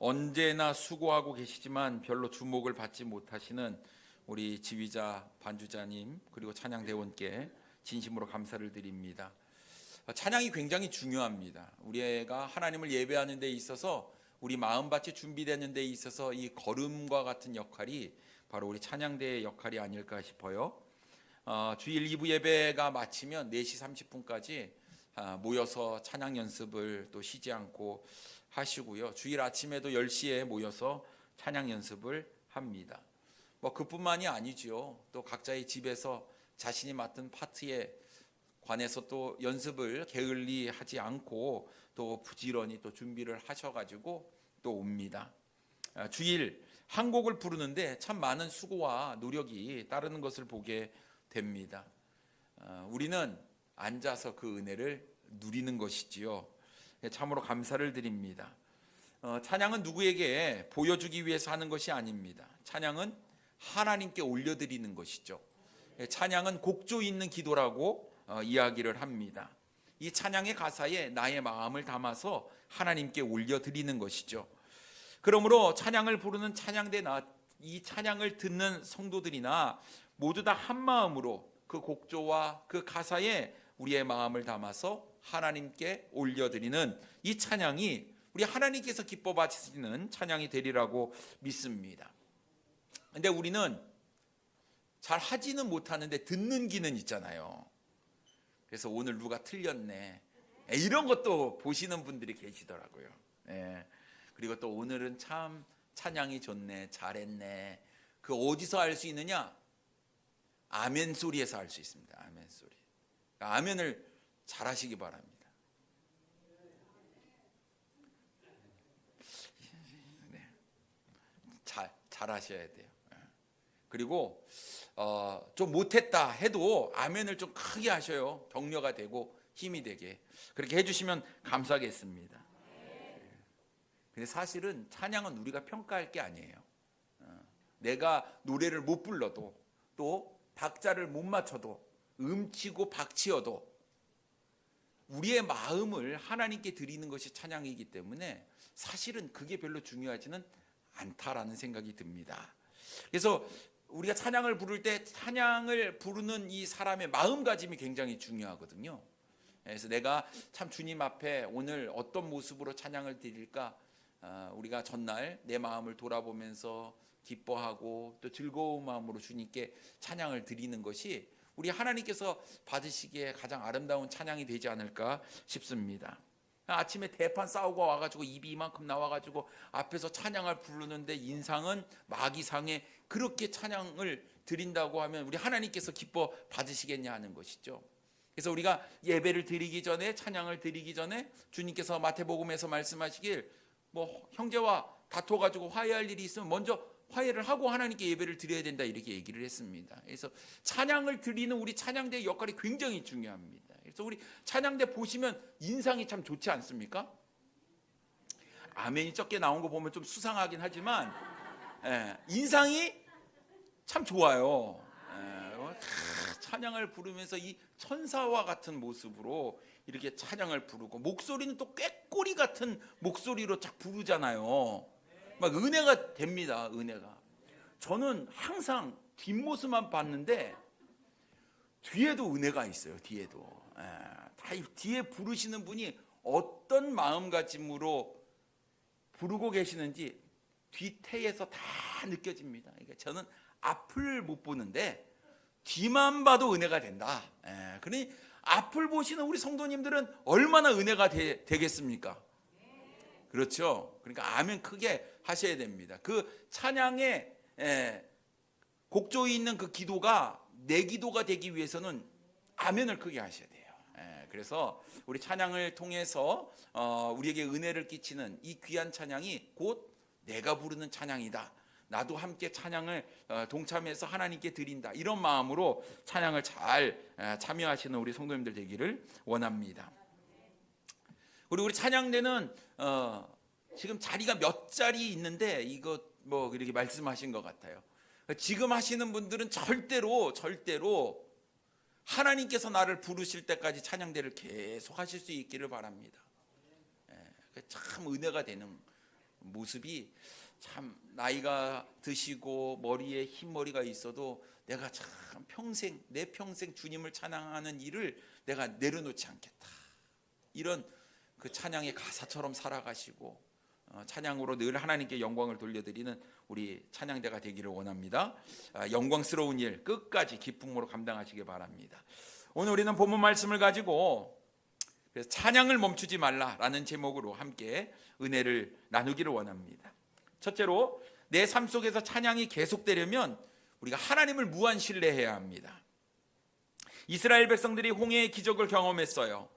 언제나 수고하고 계시지만 별로 주목을 받지 못하시는 우리 지휘자 반주자님 그리고 찬양대원께 진심으로 감사를 드립니다. 찬양이 굉장히 중요합니다. 우리가 하나님을 예배하는 데 있어서 우리 마음밭이 준비되는 데 있어서 이 걸음과 같은 역할이 바로 우리 찬양대의 역할이 아닐까 싶어요. 주일 2부 예배가 마치면 4시 30분까지 모여서 찬양 연습을 또 쉬지 않고 하시고요. 주일 아침에도 10시에 모여서 찬양 연습을 합니다. 그뿐만이 아니죠. 또 각자의 집에서 자신이 맡은 파트에 관해서 또 연습을 게을리 하지 않고 또 부지런히 또 준비를 하셔가지고 또 옵니다. 주일 한 곡을 부르는데 참 많은 수고와 노력이 따르는 것을 보게 됩니다. 우리는 앉아서 그 은혜를 누리는 것이지요. 참으로 감사를 드립니다. 찬양은 누구에게 보여주기 위해서 하는 것이 아닙니다. 찬양은 하나님께 올려드리는 것이죠. 찬양은 곡조 있는 기도라고 이야기를 합니다. 이 찬양의 가사에 나의 마음을 담아서 하나님께 올려드리는 것이죠. 그러므로 찬양을 부르는 찬양대나 이 찬양을 듣는 성도들이나 모두 다 한 마음으로 그 곡조와 그 가사에 우리의 마음을 담아서 하나님께 올려드리는 이 찬양이 우리 하나님께서 기뻐 받으시는 찬양이 되리라고 믿습니다. 근데 우리는 잘 하지는 못하는데 듣는 기는 있잖아요. 그래서 오늘 누가 틀렸네 이런 것도 보시는 분들이 계시더라고요. 그리고 또 오늘은 참 찬양이 좋네, 잘했네. 그 어디서 알 수 있느냐? 아멘 소리에서 알 수 있습니다. 아멘 소리. 아멘을 잘하시기 바랍니다. 네. 잘하셔야 돼요. 그리고 좀 못했다 해도 아멘을 좀 크게 하셔요. 격려가 되고 힘이 되게. 그렇게 해주시면 감사하겠습니다. 근데 사실은 찬양은 우리가 평가할 게 아니에요. 내가 노래를 못 불러도 또 박자를 못 맞춰도 음치고 박치어도 우리의 마음을 하나님께 드리는 것이 찬양이기 때문에 사실은 그게 별로 중요하지는 않다라는 생각이 듭니다. 그래서 우리가 찬양을 부를 때 찬양을 부르는 이 사람의 마음가짐이 굉장히 중요하거든요. 그래서 내가 참 주님 앞에 오늘 어떤 모습으로 찬양을 드릴까, 우리가 전날 내 마음을 돌아보면서 기뻐하고 또 즐거운 마음으로 주님께 찬양을 드리는 것이 우리 하나님께서 받으시기에 가장 아름다운 찬양이 되지 않을까 싶습니다. 아침에 대판 싸우고 와가지고 입이 이만큼 나와가지고 앞에서 찬양을 부르는데 인상은 마귀상에 그렇게 찬양을 드린다고 하면 우리 하나님께서 기뻐 받으시겠냐 하는 것이죠. 그래서 우리가 예배를 드리기 전에, 찬양을 드리기 전에 주님께서 마태복음에서 말씀하시길 형제와 다퉈가지고 화해할 일이 있으면 먼저 화해를 하고 하나님께 예배를 드려야 된다 이렇게 얘기를 했습니다. 그래서 찬양을 드리는 우리 찬양대의 역할이 굉장히 중요합니다. 그래서 우리 찬양대 보시면 인상이 참 좋지 않습니까? 아멘이 적게 나온 거 보면 좀 수상하긴 하지만 인상이 참 좋아요. 찬양을 부르면서 이 천사와 같은 모습으로 이렇게 찬양을 부르고 목소리는 또 꾀꼬리 같은 목소리로 쫙 부르잖아요. 막 은혜가 됩니다. 은혜가. 저는 항상 뒷모습만 봤는데 뒤에도 은혜가 있어요. 뒤에도. 다 뒤에 부르시는 분이 어떤 마음가짐으로 부르고 계시는지 뒤태에서 다 느껴집니다. 그러니까 저는 앞을 못 보는데 뒤만 봐도 은혜가 된다. 그러니 앞을 보시는 우리 성도님들은 얼마나 은혜가 되겠습니까? 그렇죠. 그러니까 아멘 크게 하셔야 됩니다. 그 찬양의 곡조에 있는 그 기도가 내 기도가 되기 위해서는 아멘을 크게 하셔야 돼요. 그래서 우리 찬양을 통해서 우리에게 은혜를 끼치는 이 귀한 찬양이 곧 내가 부르는 찬양이다. 나도 함께 찬양을 동참해서 하나님께 드린다. 이런 마음으로 찬양을 잘 참여하시는 우리 성도님들 되기를 원합니다. 우리 찬양대는 지금 자리가 몇 자리 있는데 이거 이렇게 말씀하신 것 같아요. 지금 하시는 분들은 절대로 하나님께서 나를 부르실 때까지 찬양대를 계속 하실 수 있기를 바랍니다. 참 은혜가 되는 모습이 참 나이가 드시고 머리에 흰머리가 있어도 내가 참 내 평생 주님을 찬양하는 일을 내가 내려놓지 않겠다, 이런 그 찬양의 가사처럼 살아가시고 찬양으로 늘 하나님께 영광을 돌려드리는 우리 찬양대가 되기를 원합니다. 영광스러운 일 끝까지 기쁨으로 감당하시기 바랍니다. 오늘 우리는 본문 말씀을 가지고 그래서 찬양을 멈추지 말라라는 제목으로 함께 은혜를 나누기를 원합니다. 첫째로, 내 삶 속에서 찬양이 계속되려면 우리가 하나님을 무한 신뢰해야 합니다. 이스라엘 백성들이 홍해의 기적을 경험했어요.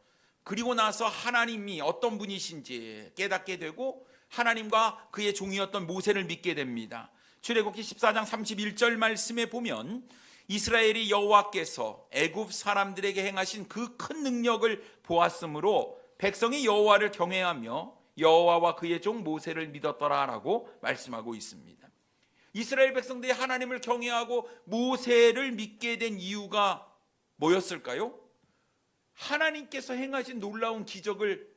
그리고 나서 하나님이 어떤 분이신지 깨닫게 되고 하나님과 그의 종이었던 모세를 믿게 됩니다. 출애굽기 14장 31절 말씀에 보면 이스라엘이 여호와께서 애굽 사람들에게 행하신 그 큰 능력을 보았으므로 백성이 여호와를 경외하며 여호와와 그의 종 모세를 믿었더라라고 말씀하고 있습니다. 이스라엘 백성들이 하나님을 경외하고 모세를 믿게 된 이유가 뭐였을까요? 하나님께서 행하신 놀라운 기적을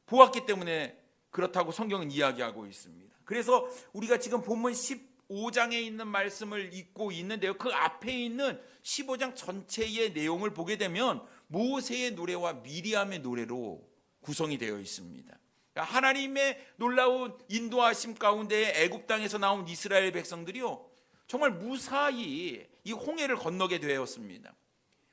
보았기 때문에 그렇다고 성경은 이야기하고 있습니다. 그래서 우리가 지금 본문 15장에 있는 말씀을 읽고 있는데요, 그 앞에 있는 15장 전체의 내용을 보게 되면 모세의 노래와 미리암의 노래로 구성이 되어 있습니다. 하나님의 놀라운 인도하심 가운데 애굽 땅에서 나온 이스라엘 백성들이요, 정말 무사히 이 홍해를 건너게 되었습니다.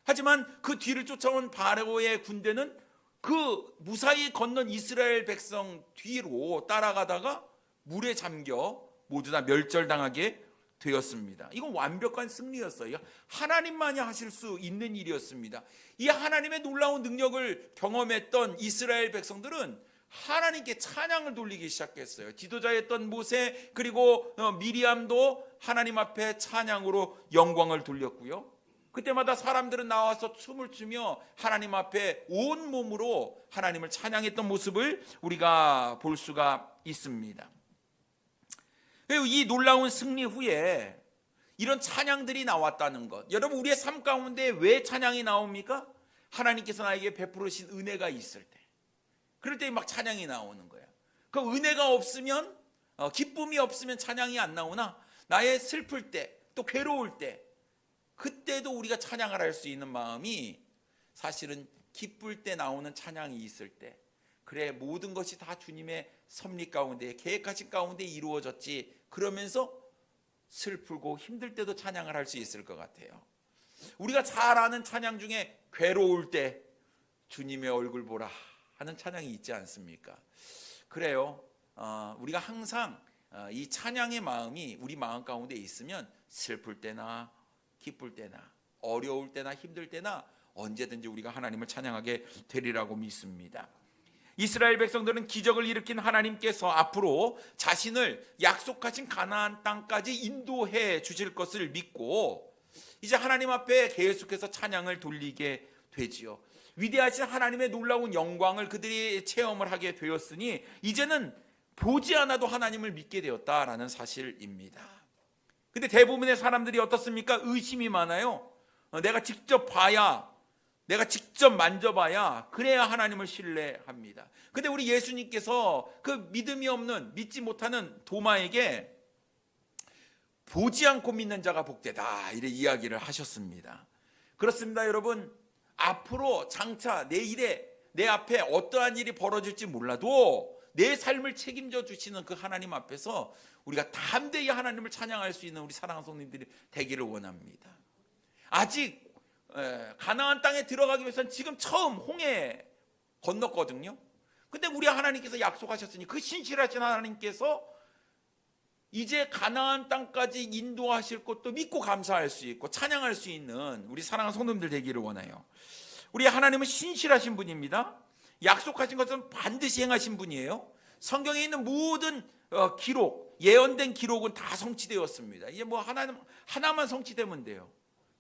하지만 그 뒤를 쫓아온 바로의 군대는 그 무사히 건넌 이스라엘 백성 뒤로 따라가다가 물에 잠겨 모두 다 멸절당하게 되었습니다. 이건 완벽한 승리였어요. 하나님만이 하실 수 있는 일이었습니다. 이 하나님의 놀라운 능력을 경험했던 이스라엘 백성들은 하나님께 찬양을 돌리기 시작했어요. 지도자였던 모세 그리고 미리암도 하나님 앞에 찬양으로 영광을 돌렸고요. 그때마다 사람들은 나와서 춤을 추며 하나님 앞에 온 몸으로 하나님을 찬양했던 모습을 우리가 볼 수가 있습니다. 그리고 이 놀라운 승리 후에 이런 찬양들이 나왔다는 것, 여러분 우리의 삶 가운데 왜 찬양이 나옵니까? 하나님께서 나에게 베푸르신 은혜가 있을 때, 그럴 때 막 찬양이 나오는 거예요. 그 은혜가 없으면, 기쁨이 없으면 찬양이 안 나오나 나의 슬플 때, 또 괴로울 때, 그때도 우리가 찬양을 할 수 있는 마음이 사실은 기쁠 때 나오는 찬양이 있을 때, 그래 모든 것이 다 주님의 섭리 가운데 계획하신 가운데 이루어졌지, 그러면서 슬프고 힘들 때도 찬양을 할 수 있을 것 같아요. 우리가 잘 아는 찬양 중에 괴로울 때 주님의 얼굴 보라 하는 찬양이 있지 않습니까? 그래요. 우리가 항상 이 찬양의 마음이 우리 마음 가운데 있으면 슬플 때나 기쁠 때나 어려울 때나 힘들 때나 언제든지 우리가 하나님을 찬양하게 되리라고 믿습니다. 이스라엘 백성들은 기적을 일으킨 하나님께서 앞으로 자신을 약속하신 가나안 땅까지 인도해 주실 것을 믿고 이제 하나님 앞에 계속해서 찬양을 돌리게 되지요. 위대하신 하나님의 놀라운 영광을 그들이 체험을 하게 되었으니 이제는 보지 않아도 하나님을 믿게 되었다라는 사실입니다. 근데 대부분의 사람들이 어떻습니까? 의심이 많아요. 내가 직접 봐야, 내가 직접 만져봐야 그래야 하나님을 신뢰합니다. 근데 우리 예수님께서 그 믿음이 없는, 믿지 못하는 도마에게 보지 않고 믿는 자가 복되다 이렇게 이야기를 하셨습니다. 그렇습니다, 여러분. 앞으로 장차 내일에 내 앞에 어떠한 일이 벌어질지 몰라도 내 삶을 책임져 주시는 그 하나님 앞에서 우리가 담대히 하나님을 찬양할 수 있는 우리 사랑하는 성도님들이 되기를 원합니다. 아직 가나안 땅에 들어가기 위해서는 지금 처음 홍해 건넜거든요. 근데 우리 하나님께서 약속하셨으니 그 신실하신 하나님께서 이제 가나안 땅까지 인도하실 것도 믿고 감사할 수 있고 찬양할 수 있는 우리 사랑하는 성도님들 되기를 원해요. 우리 하나님은 신실하신 분입니다. 약속하신 것은 반드시 행하신 분이에요. 성경에 있는 모든 기록, 예언된 기록은 다 성취되었습니다. 이제 뭐 하나만 성취되면 돼요.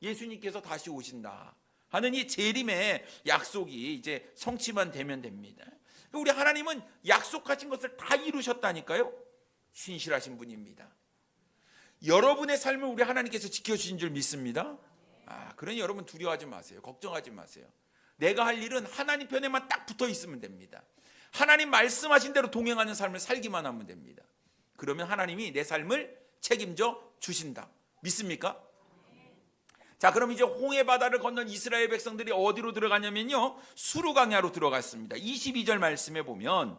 예수님께서 다시 오신다 하는 이 재림의 약속이 이제 성취만 되면 됩니다. 우리 하나님은 약속하신 것을 다 이루셨다니까요. 신실하신 분입니다. 여러분의 삶을 우리 하나님께서 지켜주신 줄 믿습니다. 그러니 여러분 두려워하지 마세요. 걱정하지 마세요. 내가 할 일은 하나님 편에만 딱 붙어 있으면 됩니다. 하나님 말씀하신 대로 동행하는 삶을 살기만 하면 됩니다. 그러면 하나님이 내 삶을 책임져 주신다. 믿습니까? 자, 그럼 이제 홍해 바다를 건넌 이스라엘 백성들이 어디로 들어가냐면요, 수르 광야로 들어갔습니다. 22절 말씀에 보면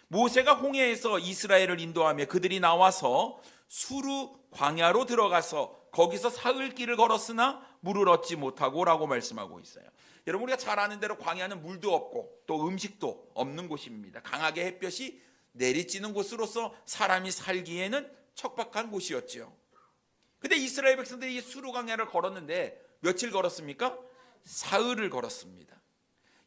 모세가 홍해에서 이스라엘을 인도하며 그들이 나와서 수르 광야로 들어가서 거기서 사흘 길을 걸었으나 물을 얻지 못하고 라고 말씀하고 있어요. 여러분, 우리가 잘 아는 대로 광야는 물도 없고 또 음식도 없는 곳입니다. 강하게 햇볕이 내리쬐는 곳으로서 사람이 살기에는 척박한 곳이었죠. 근데 이스라엘 백성들이 이 수르 광야를 걸었는데 며칠 걸었습니까? 사흘을 걸었습니다.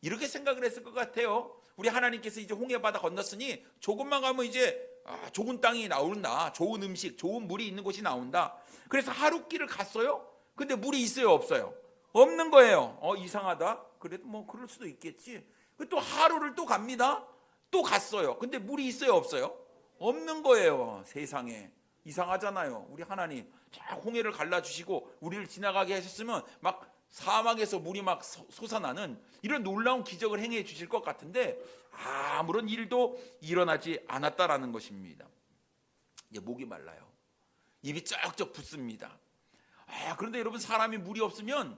이렇게 생각을 했을 것 같아요. 우리 하나님께서 이제 홍해 바다 건넜으니 조금만 가면 이제 좋은 땅이 나온다, 좋은 음식, 좋은 물이 있는 곳이 나온다. 그래서 하루 길을 갔어요. 근데 물이 있어요, 없어요? 없는 거예요. 이상하다. 그래도 뭐 그럴 수도 있겠지. 또 하루를 또 갑니다. 또 갔어요. 근데 물이 있어요, 없어요? 없는 거예요. 세상에 이상하잖아요. 우리 하나님 홍해를 갈라주시고 우리를 지나가게 하셨으면 막 사막에서 물이 막 솟아나는 이런 놀라운 기적을 행해 주실 것 같은데 아무런 일도 일어나지 않았다라는 것입니다. 이제 목이 말라요. 입이 쩍쩍 붓습니다. 그런데 여러분, 사람이 물이 없으면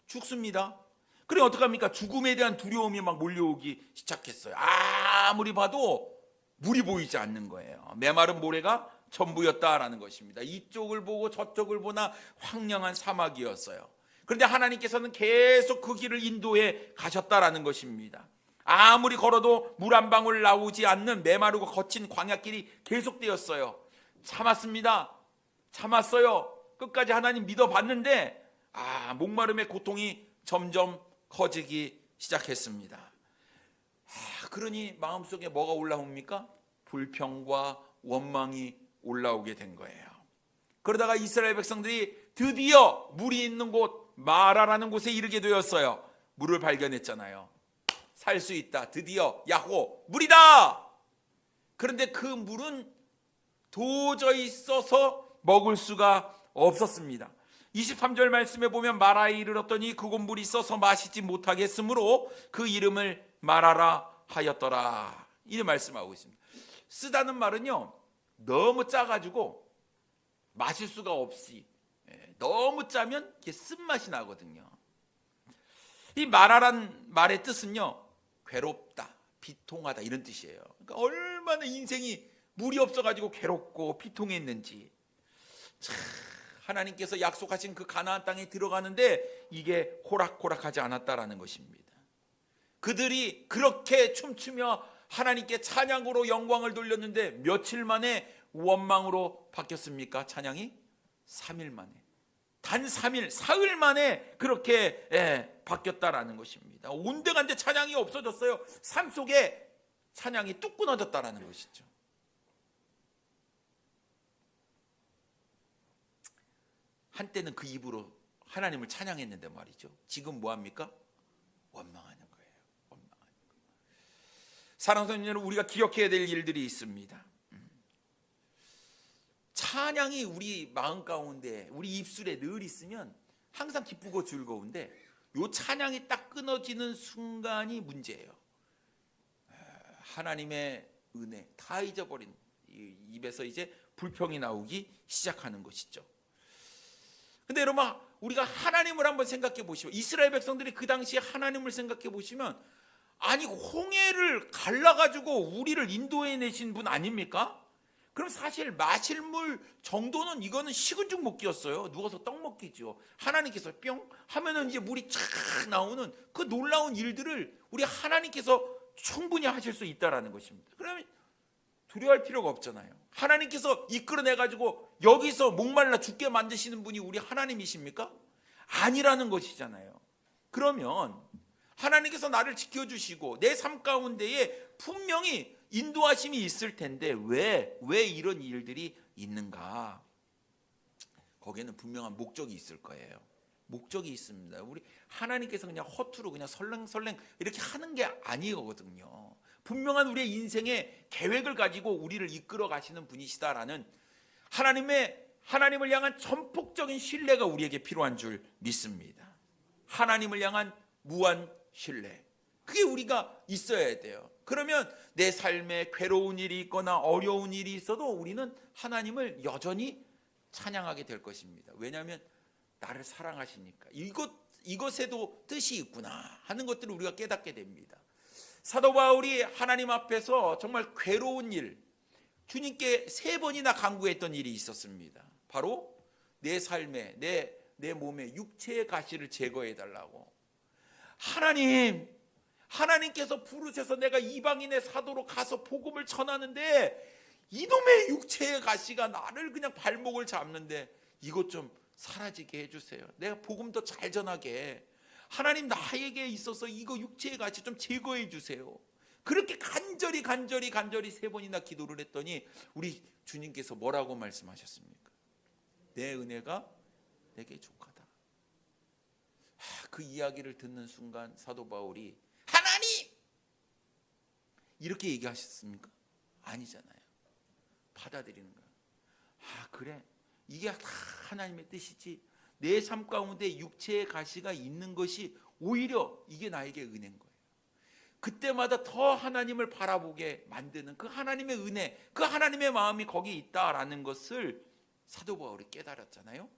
죽습니다. 그래 어떡합니까? 죽음에 대한 두려움이 막 몰려오기 시작했어요. 아무리 봐도 물이 보이지 않는 거예요. 메마른 모래가 전부였다라는 것입니다. 이쪽을 보고 저쪽을 보나 황량한 사막이었어요. 그런데 하나님께서는 계속 그 길을 인도해 가셨다라는 것입니다. 아무리 걸어도 물 한 방울 나오지 않는 메마르고 거친 광야길이 계속되었어요. 참았습니다. 참았어요. 끝까지 하나님 믿어봤는데 목마름의 고통이 점점 커지기 시작했습니다. 그러니 마음속에 뭐가 올라옵니까? 불평과 원망이 올라오게 된 거예요. 그러다가 이스라엘 백성들이 드디어 물이 있는 곳 마라라는 곳에 이르게 되었어요. 물을 발견했잖아요. 살 수 있다. 드디어 야호, 물이다. 그런데 그 물은 도저히 써서 먹을 수가 없었습니다. 23절 말씀에 보면 마라에 이르렀더니 그곳 물이 써서 마시지 못하겠으므로 그 이름을 마라라 하였더라. 이렇게 말씀하고 있습니다. 쓰다는 말은요, 너무 짜가지고 마실 수가 없이, 너무 짜면 이게 쓴맛이 나거든요. 이 마라란 말의 뜻은요, 괴롭다, 비통하다 이런 뜻이에요. 그러니까 얼마나 인생이 물이 없어가지고 괴롭고 비통했는지. 참, 하나님께서 약속하신 그 가나안 땅에 들어가는데 이게 호락호락하지 않았다라는 것입니다. 그들이 그렇게 춤추며 하나님께 찬양으로 영광을 돌렸는데 며칠 만에 원망으로 바뀌었습니까? 찬양이 3일 만에, 단 3일, 사흘 만에 그렇게 바뀌었다라는 것입니다. 온데간데 찬양이 없어졌어요. 삶 속에 찬양이 뚝 끊어졌다라는 것이죠. 한때는 그 입으로 하나님을 찬양했는데 말이죠. 지금 뭐합니까? 원망하는 거예요. 원망하는 거예요. 사랑하는 여러분, 우리가 기억해야 될 일들이 있습니다. 찬양이 우리 마음 가운데, 우리 입술에 늘 있으면 항상 기쁘고 즐거운데 이 찬양이 딱 끊어지는 순간이 문제예요. 하나님의 은혜 다 잊어버린 입에서 이제 불평이 나오기 시작하는 것이죠. 근데 여러분, 우리가 하나님을 한번 생각해 보시면, 이스라엘 백성들이 그 당시에 하나님을 생각해 보시면, 아니 홍해를 갈라가지고 우리를 인도해 내신 분 아닙니까? 그럼 사실 마실 물 정도는 이거는 식은 죽 먹기였어요. 누워서 떡 먹기죠. 하나님께서 뿅 하면은 이제 물이 촥 나오는 그 놀라운 일들을 우리 하나님께서 충분히 하실 수 있다라는 것입니다. 그러면 두려워할 필요가 없잖아요. 하나님께서 이끌어내가지고 여기서 목말라 죽게 만드시는 분이 우리 하나님이십니까? 아니라는 것이잖아요. 그러면 하나님께서 나를 지켜주시고 내 삶 가운데에 분명히 인도하심이 있을 텐데 왜 이런 일들이 있는가? 거기에는 분명한 목적이 있을 거예요. 목적이 있습니다. 우리 하나님께서 그냥 허투루 그냥 설렁설렁 이렇게 하는 게 아니거든요. 분명한 우리의 인생의 계획을 가지고 우리를 이끌어 가시는 분이시다라는 하나님을 향한 전폭적인 신뢰가 우리에게 필요한 줄 믿습니다. 하나님을 향한 무한 신뢰, 그게 우리가 있어야 돼요. 그러면 내 삶에 괴로운 일이 있거나 어려운 일이 있어도 우리는 하나님을 여전히 찬양하게 될 것입니다. 왜냐하면 나를 사랑하시니까. 이것에도 뜻이 있구나 하는 것들을 우리가 깨닫게 됩니다. 사도 바울이 하나님 앞에서 정말 괴로운 일, 주님께 3번이나 간구했던 일이 있었습니다. 바로 내 삶에, 내 몸에 육체의 가시를 제거해 달라고. 하나님께서 부르셔서 내가 이방인의 사도로 가서 복음을 전하는데 이놈의 육체의 가시가 나를 그냥 발목을 잡는데 이것 좀 사라지게 해주세요. 내가 복음 더 잘 전하게. 하나님 나에게 있어서 이거 육체의 가시 좀 제거해 주세요. 그렇게 간절히 3번이나 기도를 했더니 우리 주님께서 뭐라고 말씀하셨습니까? 내 은혜가 내게 족하다. 그 이야기를 듣는 순간 사도 바울이 하나님! 이렇게 얘기하셨습니까? 아니잖아요. 받아들이는 거예요. 그래, 이게 다 하나님의 뜻이지. 내 삶 가운데 육체의 가시가 있는 것이 오히려 이게 나에게 은혜인 거예요. 그때마다 더 하나님을 바라보게 만드는 그 하나님의 은혜, 그 하나님의 마음이 거기 있다라는 것을 사도 바울이 깨달았잖아요.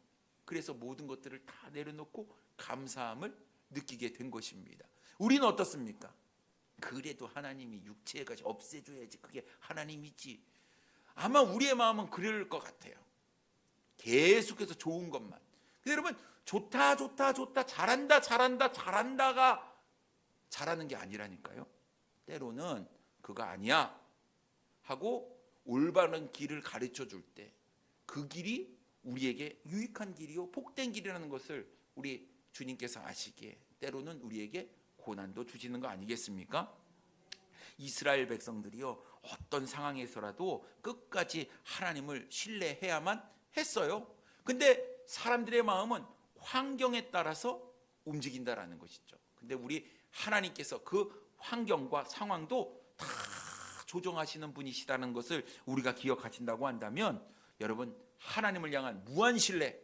그래서 모든 것들을 다 내려놓고 감사함을 느끼게 된 것입니다. 우리는 어떻습니까? 그래도 하나님이 육체의 가시 없애줘야지, 그게 하나님이지. 아마 우리의 마음은 그럴 것 같아요. 계속해서 좋은 것만. 근데 여러분, 좋다 잘한다가 잘하는 게 아니라니까요. 때로는 그거 아니야 하고 올바른 길을 가르쳐 줄 때 그 길이 우리에게 유익한 길이요 복된 길이라는 것을 우리 주님께서 아시기에 때로는 우리에게 고난도 주시는 거 아니겠습니까? 이스라엘 백성들이요, 어떤 상황에서라도 끝까지 하나님을 신뢰해야만 했어요. 근데 사람들의 마음은 환경에 따라서 움직인다라는 것이죠. 근데 우리 하나님께서 그 환경과 상황도 다 조정하시는 분이시다는 것을 우리가 기억하신다고 한다면, 여러분, 하나님을 향한 무한 신뢰,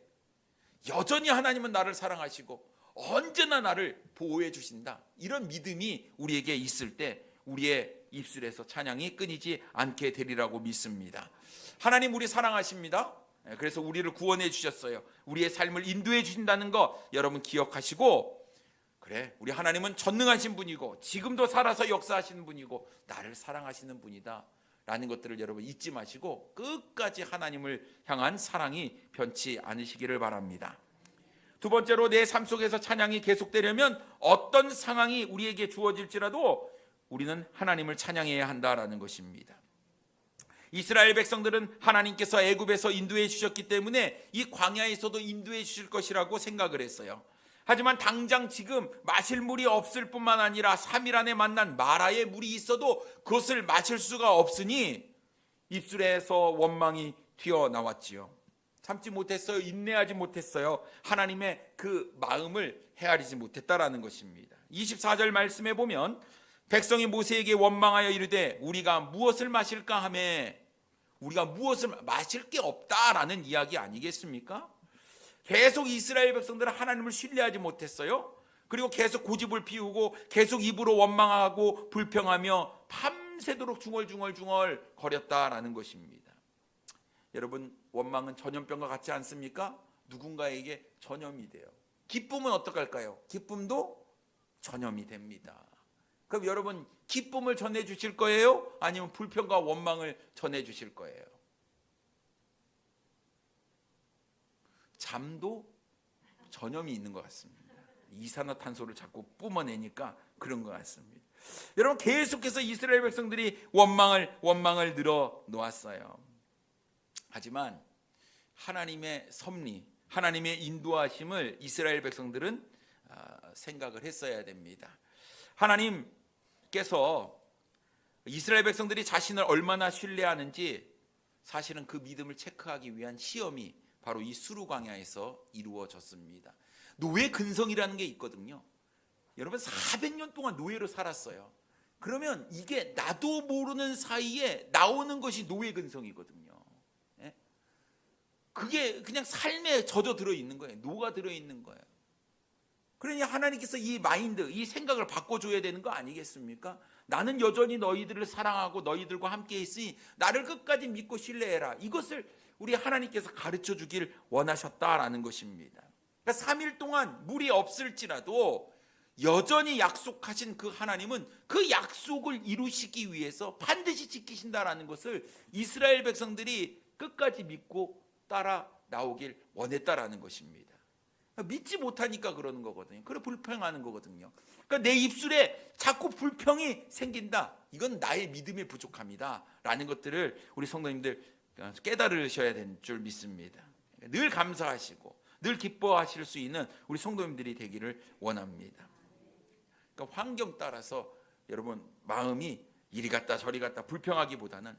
여전히 하나님은 나를 사랑하시고 언제나 나를 보호해 주신다, 이런 믿음이 우리에게 있을 때 우리의 입술에서 찬양이 끊이지 않게 되리라고 믿습니다. 하나님 우리 사랑하십니다. 그래서 우리를 구원해 주셨어요. 우리의 삶을 인도해 주신다는 거 여러분 기억하시고, 그래, 우리 하나님은 전능하신 분이고 지금도 살아서 역사하시는 분이고 나를 사랑하시는 분이다 라는 것들을 여러분 잊지 마시고 끝까지 하나님을 향한 사랑이 변치 않으시기를 바랍니다. 두 번째로, 내 삶 속에서 찬양이 계속되려면 어떤 상황이 우리에게 주어질지라도 우리는 하나님을 찬양해야 한다라는 것입니다. 이스라엘 백성들은 하나님께서 애굽에서 인도해 주셨기 때문에 이 광야에서도 인도해 주실 것이라고 생각을 했어요. 하지만 당장 지금 마실 물이 없을 뿐만 아니라 3일 안에 만난 마라의 물이 있어도 그것을 마실 수가 없으니 입술에서 원망이 튀어나왔지요. 참지 못했어요. 인내하지 못했어요. 하나님의 그 마음을 헤아리지 못했다라는 것입니다. 24절 말씀에 보면 백성이 모세에게 원망하여 이르되 우리가 무엇을 마실까 하며, 우리가 무엇을 마실 게 없다라는 이야기 아니겠습니까? 계속 이스라엘 백성들은 하나님을 신뢰하지 못했어요. 그리고 계속 고집을 피우고 계속 입으로 원망하고 불평하며 밤새도록 중얼중얼 거렸다라는 것입니다. 여러분, 원망은 전염병과 같지 않습니까? 누군가에게 전염이 돼요. 기쁨은 어떡할까요? 기쁨도 전염이 됩니다. 그럼 여러분, 기쁨을 전해 주실 거예요? 아니면 불평과 원망을 전해 주실 거예요? 잠도 전염이 있는 것 같습니다. 이산화탄소를 자꾸 뿜어내니까 그런 것 같습니다. 여러분, 계속해서 이스라엘 백성들이 원망을 늘어 놓았어요. 하지만 하나님의 섭리, 하나님의 인도하심을 이스라엘 백성들은 생각을 했어야 됩니다. 하나님께서 이스라엘 백성들이 자신을 얼마나 신뢰하는지 사실은 그 믿음을 체크하기 위한 시험이 바로 이 수르 광야에서 이루어졌습니다. 노예 근성이라는 게 있거든요. 여러분, 400년 동안 노예로 살았어요. 그러면 이게 나도 모르는 사이에 나오는 것이 노예 근성이거든요. 예? 그게 그냥 삶에 젖어 들어 있는 거예요. 녹아 들어 있는 거예요. 그러니 하나님께서 이 마인드, 이 생각을 바꿔줘야 되는 거 아니겠습니까? 나는 여전히 너희들을 사랑하고 너희들과 함께 있으니 나를 끝까지 믿고 신뢰해라. 이것을 우리 하나님께서 가르쳐 주길 원하셨다라는 것입니다. 그러니까 3일 동안 물이 없을지라도 여전히 약속하신 그 하나님은 그 약속을 이루시기 위해서 반드시 지키신다라는 것을 이스라엘 백성들이 끝까지 믿고 따라 나오길 원했다라는 것입니다. 믿지 못하니까 그러는 거거든요. 그래 불평하는 거거든요. 그러니까 내 입술에 자꾸 불평이 생긴다. 이건 나의 믿음의 부족함이다 라는 것들을 우리 성도님들 깨달으셔야 될 줄 믿습니다. 늘 감사하시고 늘 기뻐하실 수 있는 우리 성도님들이 되기를 원합니다. 그러니까 환경 따라서 여러분 마음이 이리 갔다 저리 갔다 불평하기보다는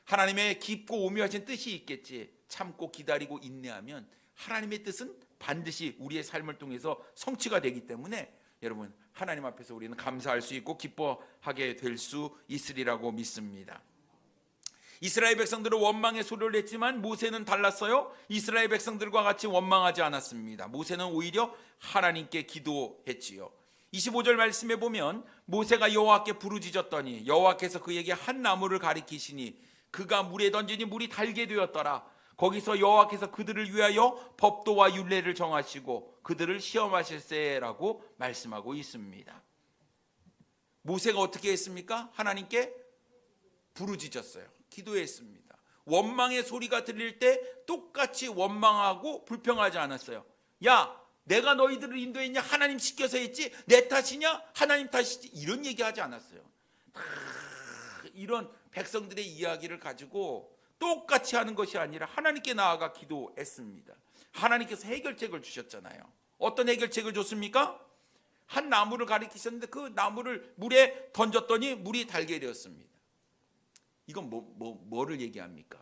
하나님의 깊고 오묘하신 뜻이 있겠지 참고 기다리고 인내하면 하나님의 뜻은 반드시 우리의 삶을 통해서 성취가 되기 때문에 여러분 하나님 앞에서 우리는 감사할 수 있고 기뻐하게 될 수 있으리라고 믿습니다. 이스라엘 백성들은 원망의 소리를 냈지만 모세는 달랐어요. 이스라엘 백성들과 같이 원망하지 않았습니다. 모세는 오히려 하나님께 기도했지요. 25절 말씀에 보면 모세가 여호와께 부르짖었더니 여호와께서 그에게 한 나무를 가리키시니 그가 물에 던지니 물이 달게 되었더라. 거기서 여호와께서 그들을 위하여 법도와 율례를 정하시고 그들을 시험하실세라고 말씀하고 있습니다. 모세가 어떻게 했습니까? 하나님께 부르짖었어요. 기도했습니다. 원망의 소리가 들릴 때 똑같이 원망하고 불평하지 않았어요. 야, 내가 너희들을 인도했냐? 하나님 시켜서 했지? 내 탓이냐? 하나님 탓이지? 이런 얘기하지 않았어요. 이런 백성들의 이야기를 가지고 똑같이 하는 것이 아니라 하나님께 나아가 기도했습니다. 하나님께서 해결책을 주셨잖아요. 어떤 해결책을 줬습니까? 한 나무를 가리키셨는데 그 나무를 물에 던졌더니 물이 달게 되었습니다. 이건 뭐를 얘기합니까?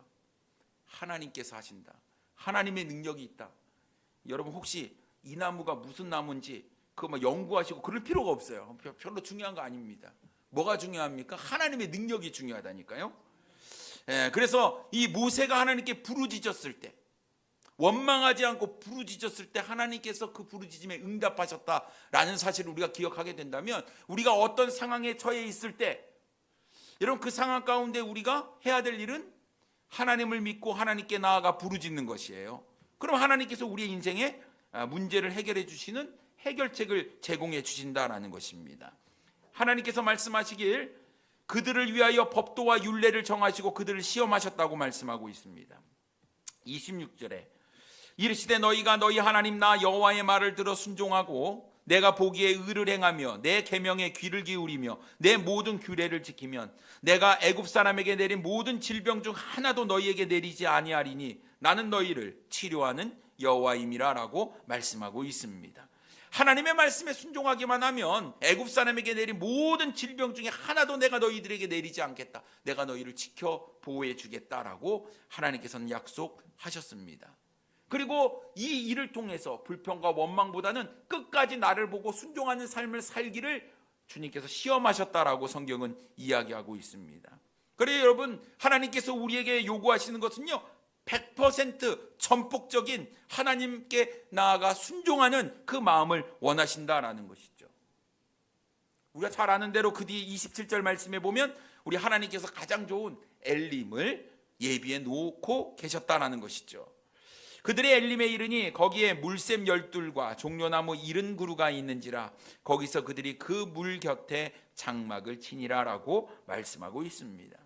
하나님께서 하신다. 하나님의 능력이 있다. 여러분 혹시 이 나무가 무슨 나무인지 그거 연구하시고 그럴 필요가 없어요. 별로 중요한 거 아닙니다. 뭐가 중요합니까? 하나님의 능력이 중요하다니까요. 그래서 이 모세가 하나님께 부르짖었을 때 원망하지 않고 부르짖었을 때 하나님께서 그 부르짖음에 응답하셨다라는 사실을 우리가 기억하게 된다면 우리가 어떤 상황에 처해 있을 때 여러분 그 상황 가운데 우리가 해야 될 일은 하나님을 믿고 하나님께 나아가 부르짖는 것이에요. 그럼 하나님께서 우리의 인생에 문제를 해결해 주시는 해결책을 제공해 주신다라는 것입니다. 하나님께서 말씀하시길 그들을 위하여 법도와 율례를 정하시고 그들을 시험하셨다고 말씀하고 있습니다. 26절에 이르시되 너희가 너희 하나님 나 여호와의 말을 들어 순종하고 내가 보기에 의를 행하며 내 계명에 귀를 기울이며 내 모든 규례를 지키면 내가 애굽 사람에게 내린 모든 질병 중 하나도 너희에게 내리지 아니하리니 나는 너희를 치료하는 여호와임이라라고 말씀하고 있습니다. 하나님의 말씀에 순종하기만 하면 애굽 사람에게 내린 모든 질병 중에 하나도 내가 너희들에게 내리지 않겠다. 내가 너희를 지켜 보호해 주겠다라고 하나님께서는 약속하셨습니다. 그리고 이 일을 통해서 불평과 원망보다는 끝까지 나를 보고 순종하는 삶을 살기를 주님께서 시험하셨다라고 성경은 이야기하고 있습니다. 그래서 여러분 하나님께서 우리에게 요구하시는 것은요 100% 전폭적인 하나님께 나아가 순종하는 그 마음을 원하신다라는 것이죠. 우리가 잘 아는 대로 그 뒤에 27절 말씀에 보면 우리 하나님께서 가장 좋은 엘림을 예비해 놓고 계셨다라는 것이죠. 그들의 엘림에 이르니 거기에 물샘 12과 종려나무 70그루가 있는지라 거기서 그들이 그 물 곁에 장막을 치니라라고 말씀하고 있습니다.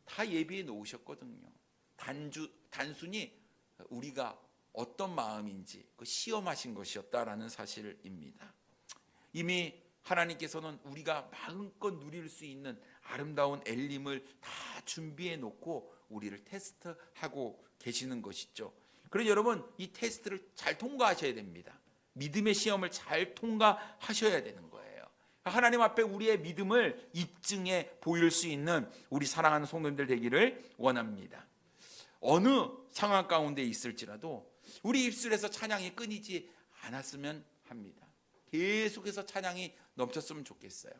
다 예비해 놓으셨거든요. 단순히 우리가 어떤 마음인지 그 시험하신 것이었다라는 사실입니다. 이미 하나님께서는 우리가 마음껏 누릴 수 있는 아름다운 엘림을 다 준비해 놓고 우리를 테스트하고 계시는 것이죠. 그래서 여러분 이 테스트를 잘 통과하셔야 됩니다. 믿음의 시험을 잘 통과하셔야 되는 거예요. 하나님 앞에 우리의 믿음을 입증해 보일 수 있는 우리 사랑하는 성도님들 되기를 원합니다. 어느 상황 가운데 있을지라도 우리 입술에서 찬양이 끊이지 않았으면 합니다. 계속해서 찬양이 넘쳤으면 좋겠어요.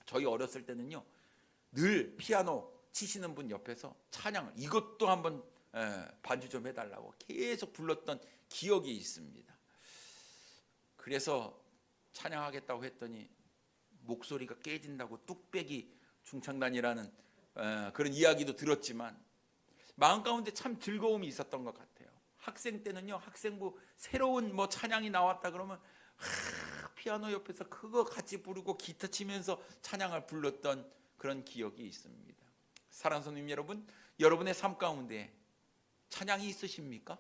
저희 어렸을 때는요 늘 피아노 치시는 분 옆에서 찬양을 이것도 한번 반주 좀 해달라고 계속 불렀던 기억이 있습니다. 그래서 찬양하겠다고 했더니 목소리가 깨진다고 뚝배기 중창단이라는 그런 이야기도 들었지만 마음 가운데 참 즐거움이 있었던 것 같아요. 학생 때는요, 학생부 새로운 찬양이 나왔다 그러면 피아노 옆에서 그거 같이 부르고 기타 치면서 찬양을 불렀던 그런 기억이 있습니다. 사랑하는 성도님 여러분, 여러분의 삶 가운데 찬양이 있으십니까?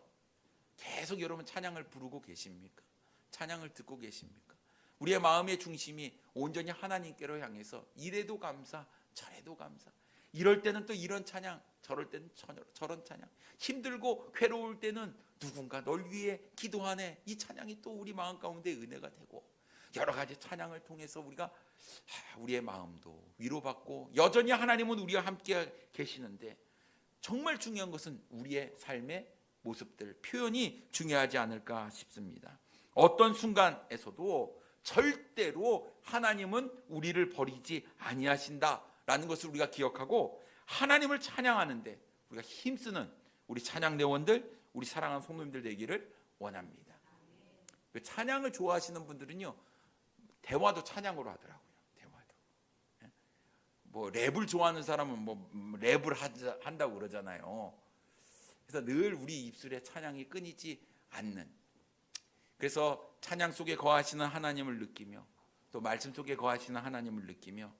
계속 여러분 찬양을 부르고 계십니까? 찬양을 듣고 계십니까? 우리의 마음의 중심이 온전히 하나님께로 향해서 이래도 감사, 저래도 감사. 이럴 때는 또 이런 찬양, 저럴 때는 저런 찬양. 힘들고 괴로울 때는 누군가 널 위해 기도하네. 이 찬양이 또 우리 마음 가운데 은혜가 되고, 여러 가지 찬양을 통해서 우리가 우리의 마음도 위로받고, 여전히 하나님은 우리와 함께 계시는데 정말 중요한 것은 우리의 삶의 모습들, 표현이 중요하지 않을까 싶습니다. 어떤 순간에서도 절대로 하나님은 우리를 버리지 아니하신다라는 것을 우리가 기억하고, 하나님을 찬양하는데 우리가 힘쓰는 우리 찬양대원들, 우리 사랑하는 성도님들 되기를 원합니다. 찬양을 좋아하시는 분들은요, 대화도 찬양으로 하더라고요. 대화도. 랩을 좋아하는 사람은 랩을 한다고 그러잖아요. 그래서 늘 우리 입술에 찬양이 끊이지 않는, 그래서 찬양 속에 거하시는 하나님을 느끼며 또 말씀 속에 거하시는 하나님을 느끼며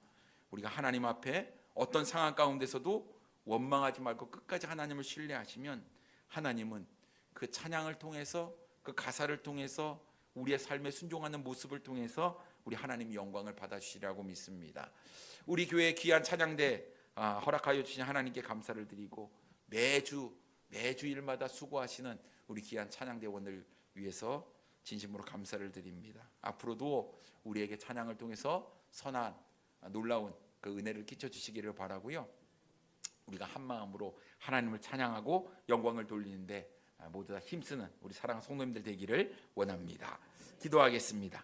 우리가 하나님 앞에 어떤 상황 가운데서도 원망하지 말고 끝까지 하나님을 신뢰하시면 하나님은 그 찬양을 통해서, 그 가사를 통해서, 우리의 삶에 순종하는 모습을 통해서 우리 하나님 영광을 받아주시리라고 믿습니다. 우리 교회 귀한 찬양대 허락하여 주신 하나님께 감사를 드리고, 매주일마다 수고하시는 우리 귀한 찬양대원을 위해서 진심으로 감사를 드립니다. 앞으로도 우리에게 찬양을 통해서 선한 놀라운 그 은혜를 끼쳐주시기를 바라고요. 우리가 한 마음으로 하나님을 찬양하고 영광을 돌리는데 모두 다 힘쓰는 우리 사랑하는 성도님들 되기를 원합니다. 기도하겠습니다.